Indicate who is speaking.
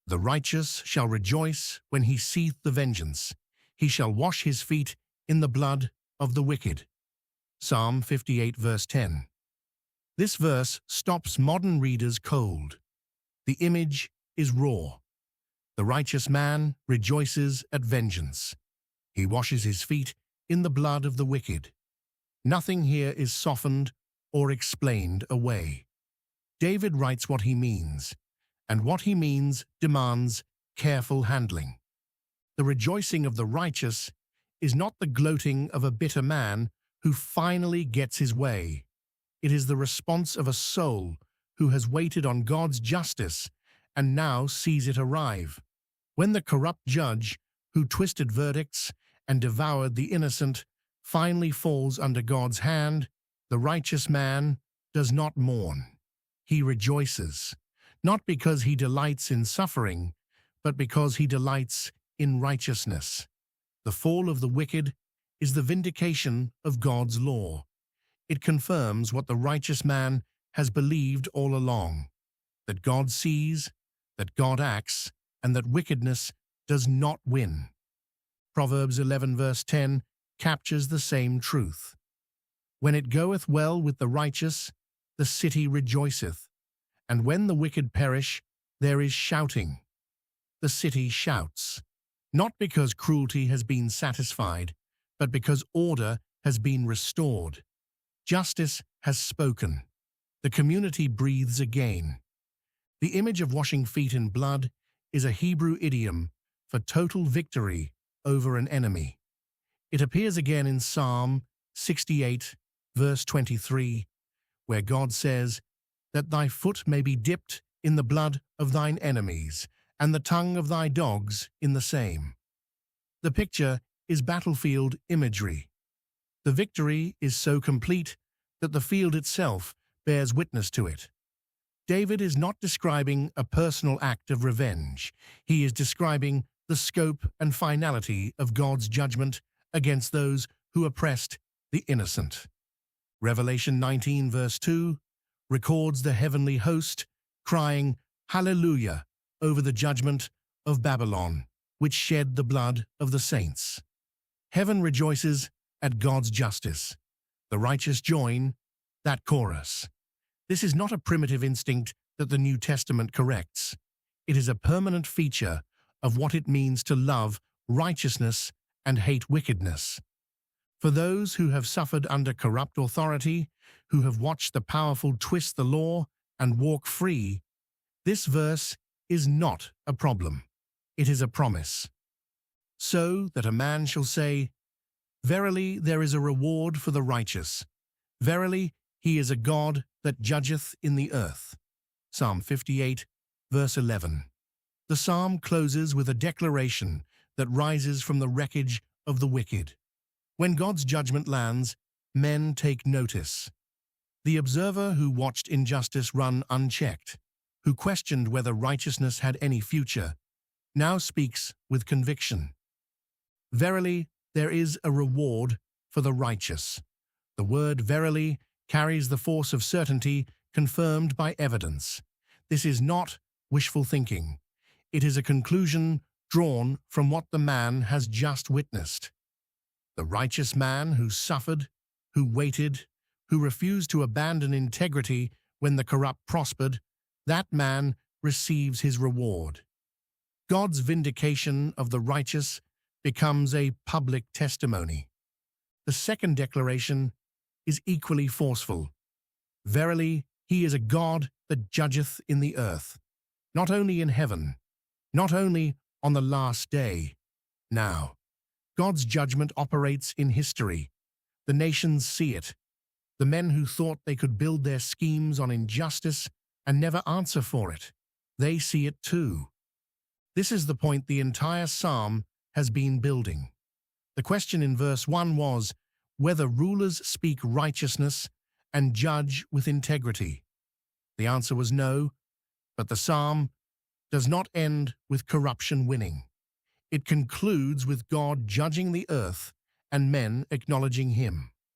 Speaker 1: The righteous shall rejoice when he seeth the vengeance. He shall wash his feet in the blood of the wicked. Psalm 58 verse 10. This verse stops modern readers cold. The image is raw. The righteous man rejoices at vengeance. He washes his feet in the blood of the wicked. Nothing here is softened or explained away. David writes what he means, and what he means demands careful handling. The rejoicing of the righteous is not the gloating of a bitter man who finally gets his way. It is the response of a soul who has waited on God's justice and now sees it arrive. When the corrupt judge, who twisted verdicts and devoured the innocent, finally falls under God's hand, the righteous man does not mourn. He rejoices, not because he delights in suffering, but because he delights in righteousness. The fall of the wicked is the vindication of God's law. It confirms what the righteous man has believed all along, that God sees, that God acts, and that wickedness does not win. Proverbs 11 verse 10 captures the same truth. When it goeth well with the righteous, the city rejoiceth, and when the wicked perish, there is shouting. The city shouts, not because cruelty has been satisfied, but because order has been restored. Justice has spoken. The community breathes again. The image of washing feet in blood is a Hebrew idiom for total victory over an enemy. It appears again in Psalm 68, verse 23, where God says, "That thy foot may be dipped in the blood of thine enemies, and the tongue of thy dogs in the same." The picture is battlefield imagery. The victory is so complete that the field itself bears witness to it. David is not describing a personal act of revenge. He is describing the scope and finality of God's judgment against those who oppressed the innocent. Revelation 19 verse 2 records the heavenly host crying, "Hallelujah," over the judgment of Babylon, which shed the blood of the saints. Heaven rejoices at God's justice. The righteous join that chorus. This is not a primitive instinct that the New Testament corrects. It is a permanent feature of what it means to love righteousness and hate wickedness. For those who have suffered under corrupt authority, who have watched the powerful twist the law and walk free, this verse is not a problem. It is a promise. So that a man shall say, "Verily there is a reward for the righteous. Verily he is a God that judgeth in the earth." Psalm 58, verse 11. The psalm closes with a declaration that rises from the wreckage of the wicked. When God's judgment lands, men take notice. The observer who watched injustice run unchecked, who questioned whether righteousness had any future, now speaks with conviction. Verily, there is a reward for the righteous. The word verily carries the force of certainty confirmed by evidence. This is not wishful thinking. It is a conclusion drawn from what the man has just witnessed. The righteous man who suffered, who waited, who refused to abandon integrity when the corrupt prospered, that man receives his reward. God's vindication of the righteous becomes a public testimony. The second declaration is equally forceful. Verily, he is a God that judgeth in the earth, not only in heaven, not only on the last day. Now, God's judgment operates in history. The nations see it. The men who thought they could build their schemes on injustice and never answer for it, they see it too. This is the point the entire psalm has been building. The question in verse 1 was whether rulers speak righteousness and judge with integrity. The answer was no, but the psalm does not end with corruption winning. It concludes with God judging the earth and men acknowledging him.